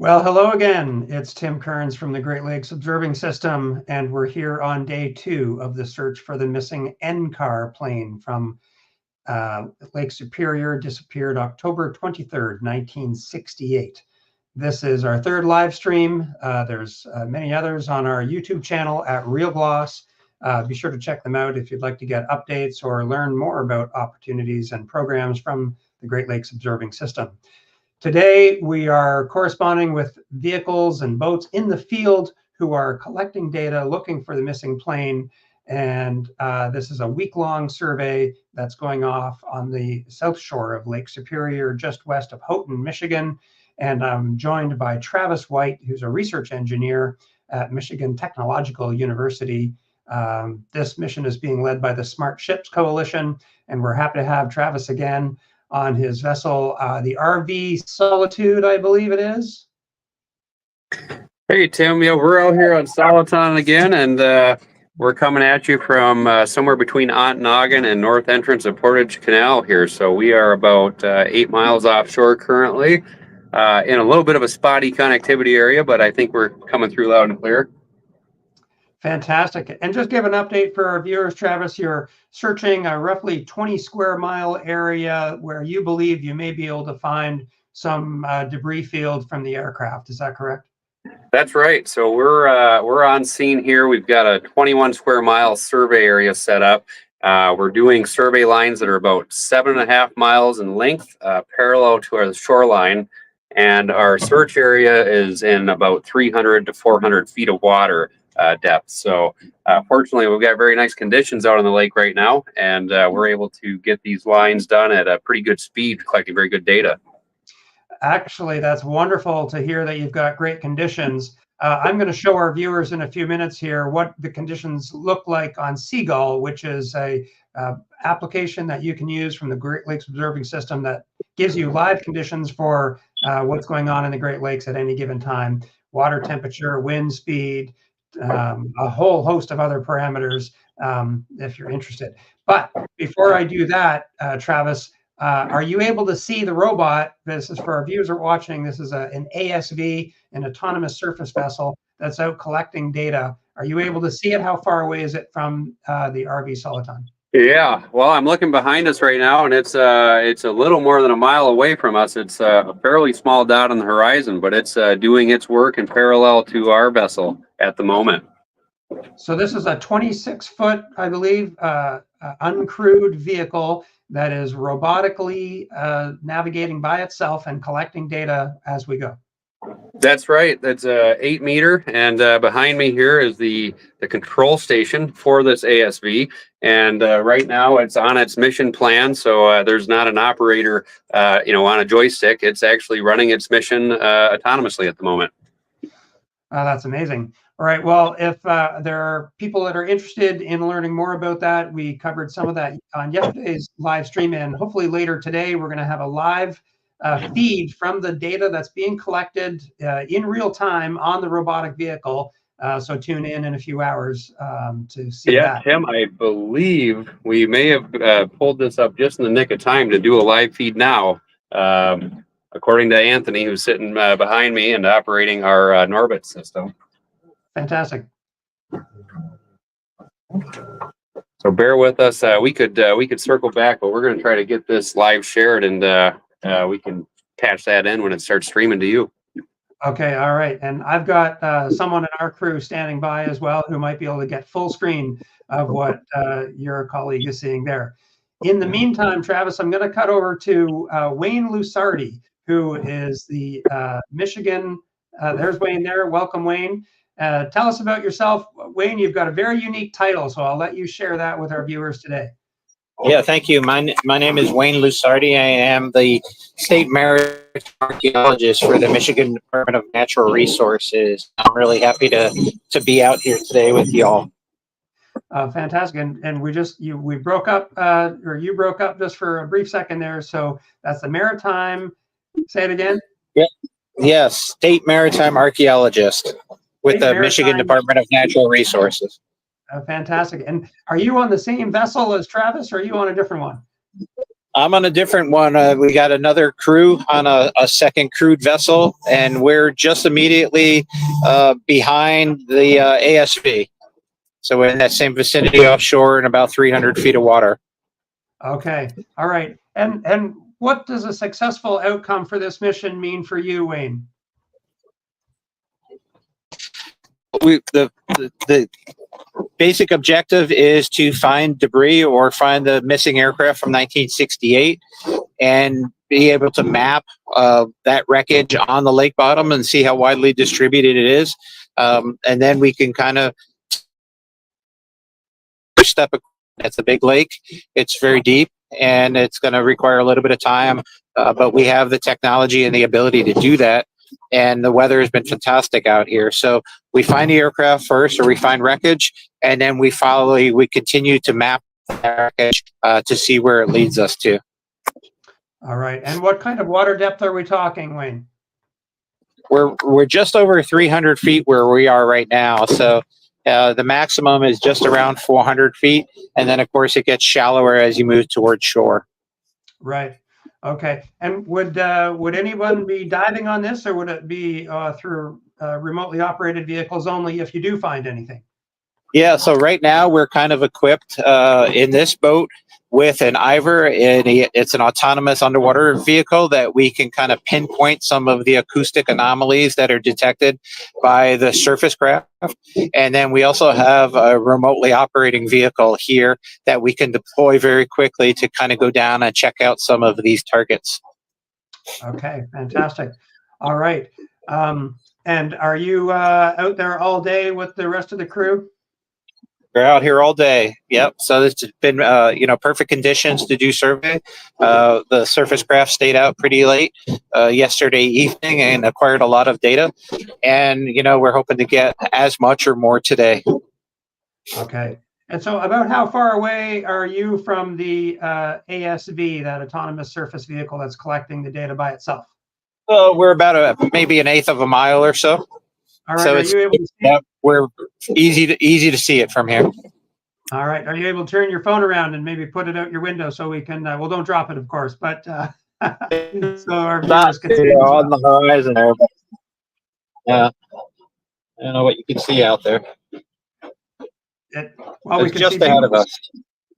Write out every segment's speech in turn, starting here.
Well, hello again. It's Tim Kearns from the Great Lakes Observing System, and we're here on day 2 of the search for the missing NCAR plane from Lake Superior, disappeared October 23rd, 1968. This is our third live stream. There's many others on our YouTube channel at GLOS. Be sure to check them out if you'd like to get updates or learn more about opportunities and programs from the Great Lakes Observing System. Today, we are corresponding with vehicles and boats in the field who are collecting data, looking for the missing plane. And this is a week-long survey that's going off on the south shore of Lake Superior, just west of Houghton, Michigan. And I'm joined by Travis White, who's a research engineer at Michigan Technological University. This mission is being led by the Smart Ships Coalition, and we're happy to have Travis again on his vessel, the RV Solitude, I believe it is. Hey, Tim. Yeah, we're out here on Solitude again, and we're coming at you from somewhere between Ontonagon and north entrance of Portage Canal here. So we are about 8 miles offshore currently, in a little bit of a spotty connectivity area, but I think we're coming through loud and clear. Fantastic. And just give an update for our viewers, Travis, you're searching a roughly 20 square mile area where you believe you may be able to find some debris field from the aircraft. Is that correct? That's right. So we're on scene here. We've got a 21 square mile survey area set up. We're doing survey lines that are about 7.5 miles in length, parallel to our shoreline. And our search area is in about 300 to 400 feet of water depth. So fortunately, we've got very nice conditions out on the lake right now, and we're able to get these lines done at a pretty good speed, collecting very good data. Actually, that's wonderful to hear that you've got great conditions. I'm going to show our viewers in a few minutes here what the conditions look like on Seagull, which is a application that you can use from the Great Lakes Observing System that gives you live conditions for what's going on in the Great Lakes at any given time. Water temperature, wind speed, a whole host of other parameters if you're interested. But before I do that, Travis, are you able to see the robot? This is for our viewers who are watching. This is an ASV, an autonomous surface vessel that's out collecting data. Are you able to see it? How far away is it from the RV Solitude? Yeah, well, I'm looking behind us right now, and it's a little more than a mile away from us. It's a fairly small dot on the horizon, but it's doing its work in parallel to our vessel at the moment. So this is a 26-foot, I believe, uncrewed vehicle that is robotically navigating by itself and collecting data as we go. That's right. That's 8 meter, and behind me here is the control station for this ASV. And right now, it's on its mission plan. So there's not an operator, on a joystick. It's actually running its mission autonomously at the moment. That's amazing. All right. Well, if there are people that are interested in learning more about that, we covered some of that on yesterday's live stream, and hopefully later today we're going to have a live feed from the data that's being collected in real time on the robotic vehicle. So tune in a few hours to see that. Yeah, Tim, I believe we may have pulled this up just in the nick of time to do a live feed now. According to Anthony, who's sitting behind me and operating our Norbit system. Fantastic. So bear with us. We could circle back, but we're going to try to get this live shared, and we can catch that in when it starts streaming to you. Okay, all right. And I've got someone in our crew standing by as well who might be able to get full screen of what your colleague is seeing there. In the meantime, Travis, I'm going to cut over to Wayne Lucardi, who is the Michigan. There's Wayne there. Welcome, Wayne. Tell us about yourself. Wayne, you've got a very unique title, so I'll let you share that with our viewers today. Yeah, thank you. My name is Wayne Lucardi. I am the State Maritime Archaeologist for the Michigan Department of Natural Resources. I'm really happy to be out here today with y'all. Fantastic. And we broke up, or you broke up just for a brief second there. So that's the Maritime. Say it again. Yeah. Yes, State Maritime Archaeologist with the Michigan Department of Natural Resources. Fantastic. And are you on the same vessel as Travis, or are you on a different one? I'm on a different one. We got another crew on a second crewed vessel, and we're just immediately behind the ASV. So we're in that same vicinity offshore in about 300 feet of water. Okay. All right. And what does a successful outcome for this mission mean for you, Wayne? The basic objective is to find debris or find the missing aircraft from 1968 and be able to map that wreckage on the lake bottom and see how widely distributed it is. And then we can kind of step. It's a big lake. It's very deep, and it's going to require a little bit of time, but we have the technology and the ability to do that. And the weather has been fantastic out here. So we find the aircraft first, or we find wreckage, and then we continue to map the wreckage to see where it leads us to. All right. And what kind of water depth are we talking, Wayne? We're just over 300 feet where we are right now. So the maximum is just around 400 feet. And then, of course, it gets shallower as you move towards shore. Right. Okay. And would anyone be diving on this, or would it be through remotely operated vehicles only if you do find anything? Yeah, so right now we're kind of equipped in this boat with an Ivor, and it's an autonomous underwater vehicle that we can kind of pinpoint some of the acoustic anomalies that are detected by the surface craft. And then we also have a remotely operating vehicle here that we can deploy very quickly to kind of go down and check out some of these targets. Okay, fantastic. All right. And are you out there all day with the rest of the crew? We're out here all day. Yep. So it's been, perfect conditions to do survey. The surface craft stayed out pretty late yesterday evening and acquired a lot of data. And, we're hoping to get as much or more today. Okay. And so about how far away are you from the ASV, that autonomous surface vehicle that's collecting the data by itself? We're about maybe an eighth of a mile or so. All right. So are you able to see it? We're easy to see it from here. All right. Are you able to turn your phone around and maybe put it out your window so we can? Well, don't drop it, of course, but so our viewers can see on the horizon there. Yeah, I don't know what you can see out there. Well, we can just see ahead of us.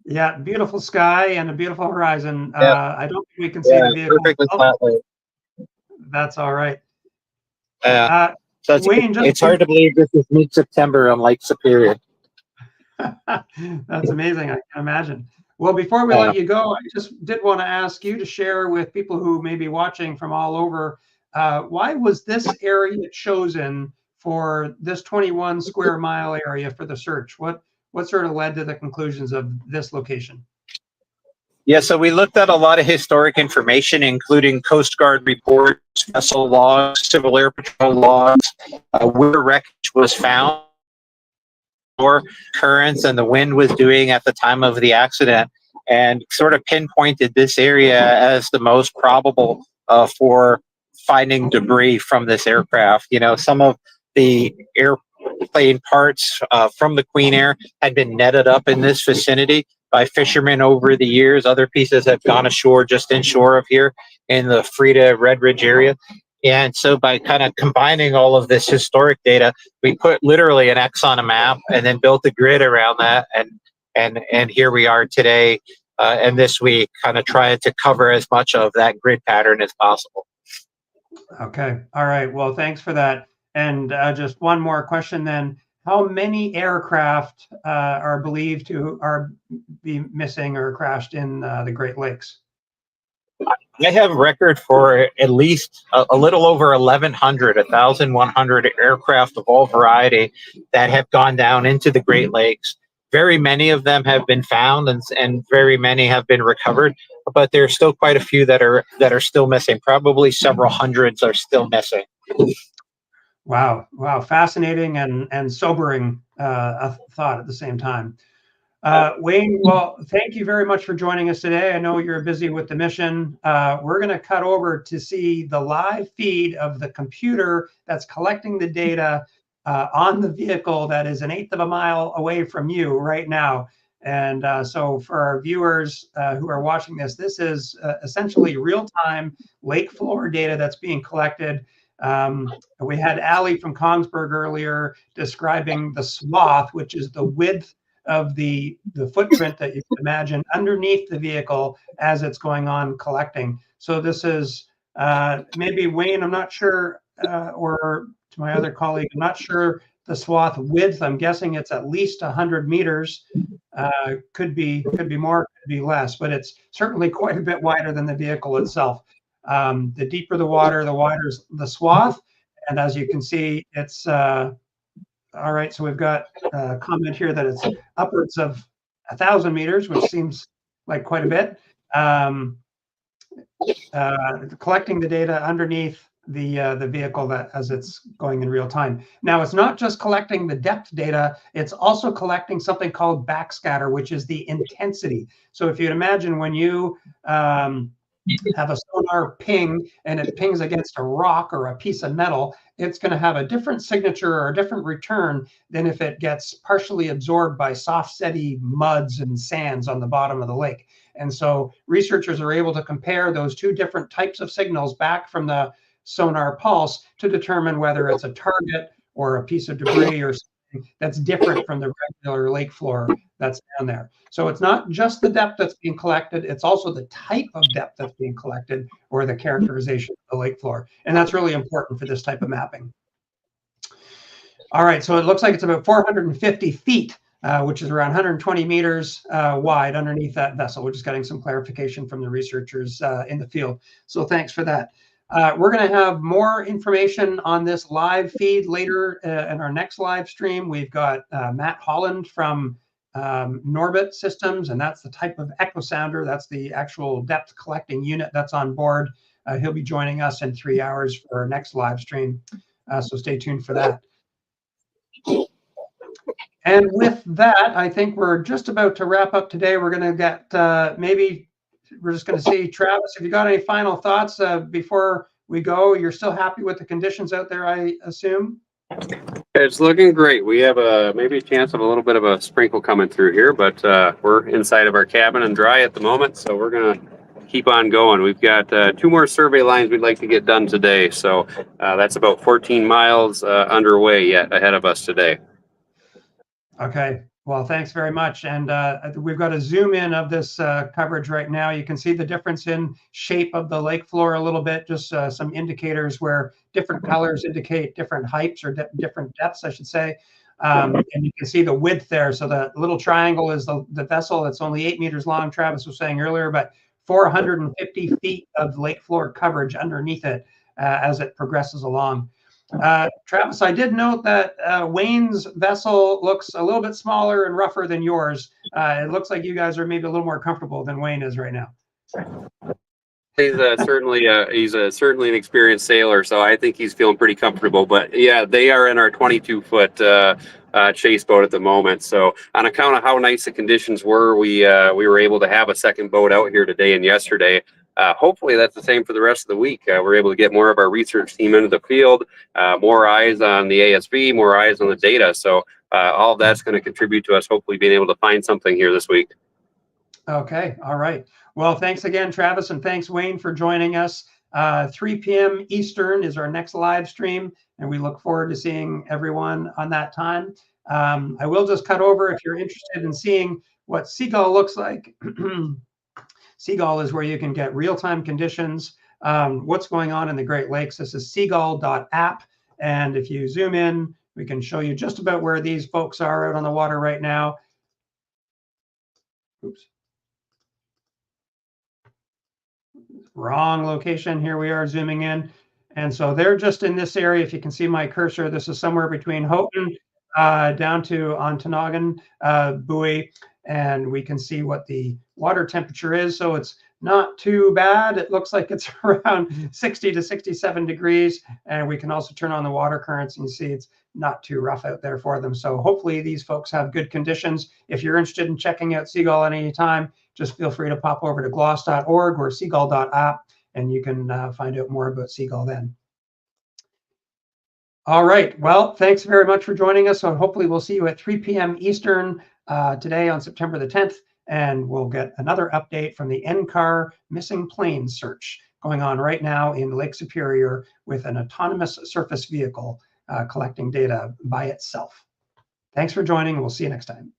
Yeah, beautiful sky and a beautiful horizon. Yeah. I don't think we can see the vehicle. Perfectly flat lake. That's all right. So Wayne, it's hard to believe this is mid-September on Lake Superior. That's amazing. I can imagine. Well, before we let you go, I just did want to ask you to share with people who may be watching from all over, why was this area chosen for this 21 square mile area for the search? What sort of led to the conclusions of this location? Yeah, so we looked at a lot of historic information, including Coast Guard reports, vessel logs, Civil Air Patrol logs, where wreckage was found, or currents and the wind was doing at the time of the accident, and sort of pinpointed this area as the most probable for finding debris from this aircraft. Some of the airplane parts from the Queen Air had been netted up in this vicinity by fishermen over the years. Other pieces have gone ashore just inshore of here in the Frida Red Ridge area. And so by kind of combining all of this historic data, we put literally an X on a map and then built a grid around that. And here we are today and this week, kind of trying to cover as much of that grid pattern as possible. Okay. All right. Well, thanks for that. And just one more question then. How many aircraft are believed to be missing or crashed in the Great Lakes? I have record for at least a little over 1,100 aircraft of all variety that have gone down into the Great Lakes. Very many of them have been found and very many have been recovered, but there's still quite a few that are still missing. Probably several hundreds are still missing. Wow. Fascinating and sobering thought at the same time. Wayne, well, thank you very much for joining us today. I know you're busy with the mission. We're going to cut over to see the live feed of the computer that's collecting the data on the vehicle that is an eighth of a mile away from you right now. And so for our viewers who are watching this, this is essentially real-time lake floor data that's being collected. We had Ali from Kongsberg earlier describing the swath, which is the width of the footprint that you can imagine underneath the vehicle as it's going on collecting. So this is maybe Wayne, I'm not sure, or to my other colleague, I'm not sure the swath width. I'm guessing it's at least 100 meters. Could be more, could be less, but it's certainly quite a bit wider than the vehicle itself. The deeper the water, the wider the swath. And as you can see, it's all right. So we've got a comment here that it's upwards of 1,000 meters, which seems like quite a bit. Collecting the data underneath the vehicle that as it's going in real time. Now, it's not just collecting the depth data, it's also collecting something called backscatter, which is the intensity. So if you'd imagine when you have a sonar ping and it pings against a rock or a piece of metal, it's going to have a different signature or a different return than if it gets partially absorbed by soft, steady muds and sands on the bottom of the lake. And so researchers are able to compare those two different types of signals back from the sonar pulse to determine whether it's a target or a piece of debris or something that's different from the regular lake floor that's down there. So it's not just the depth that's being collected, it's also the type of depth that's being collected or the characterization of the lake floor. And that's really important for this type of mapping. All right, so it looks like it's about 450 feet, which is around 120 meters wide underneath that vessel. We're just getting some clarification from the researchers in the field. So thanks for that. We're going to have more information on this live feed later in our next live stream. We've got Matt Holland from Norbit Systems, and that's the type of echo sounder. That's the actual depth collecting unit that's on board. He'll be joining us in 3 hours for our next live stream. So stay tuned for that. And with that, I think we're just about to wrap up today. We're going to get maybe we're just going to see, Travis, if you got any final thoughts before we go. You're still happy with the conditions out there, I assume? It's looking great. We have maybe a chance of a little bit of a sprinkle coming through here, but we're inside of our cabin and dry at the moment, so we're going to keep on going. We've got 2 more survey lines we'd like to get done today, so that's about 14 miles underway yet ahead of us today. Okay. Well, thanks very much. And we've got a zoom in of this coverage right now. You can see the difference in shape of the lake floor a little bit, just some indicators where different colors indicate different heights or different depths, I should say. And you can see the width there. So the little triangle is the vessel. It's only 8 meters long, Travis was saying earlier, but 450 feet of lake floor coverage underneath it as it progresses along. Travis, I did note that Wayne's vessel looks a little bit smaller and rougher than yours. It looks like you guys are maybe a little more comfortable than Wayne is right now. He's certainly an experienced sailor, so I think he's feeling pretty comfortable. But yeah, they are in our 22-foot chase boat at the moment. So on account of how nice the conditions were, we were able to have a second boat out here today and yesterday. Hopefully that's the same for the rest of the week. We're able to get more of our research team into the field, more eyes on the ASV, more eyes on the data. So all of that's going to contribute to us hopefully being able to find something here this week. Okay. All right. Well, thanks again, Travis, and thanks, Wayne, for joining us. 3 p.m. Eastern is our next live stream, and we look forward to seeing everyone on that time. I will just cut over if you're interested in seeing what Seagull looks like. Seagull is where you can get real-time conditions, what's going on in the Great Lakes. This is seagull.app. And if you zoom in, we can show you just about where these folks are out on the water right now. Oops. Wrong location. Here we are zooming in. And so they're just in this area. If you can see my cursor, this is somewhere between Houghton down to Ontonagon buoy. And we can see what the water temperature is. So it's not too bad. It looks like it's around 60 to 67 degrees. And we can also turn on the water currents and you see it's not too rough out there for them. So hopefully these folks have good conditions. If you're interested in checking out Seagull at any time, just feel free to pop over to glos.org or seagull.app and you can find out more about Seagull then. All right. Well, thanks very much for joining us. So hopefully we'll see you at 3 p.m. Eastern today on September the 10th, and we'll get another update from the NCAR missing plane search going on right now in Lake Superior with an autonomous surface vehicle collecting data by itself. Thanks for joining. We'll see you next time.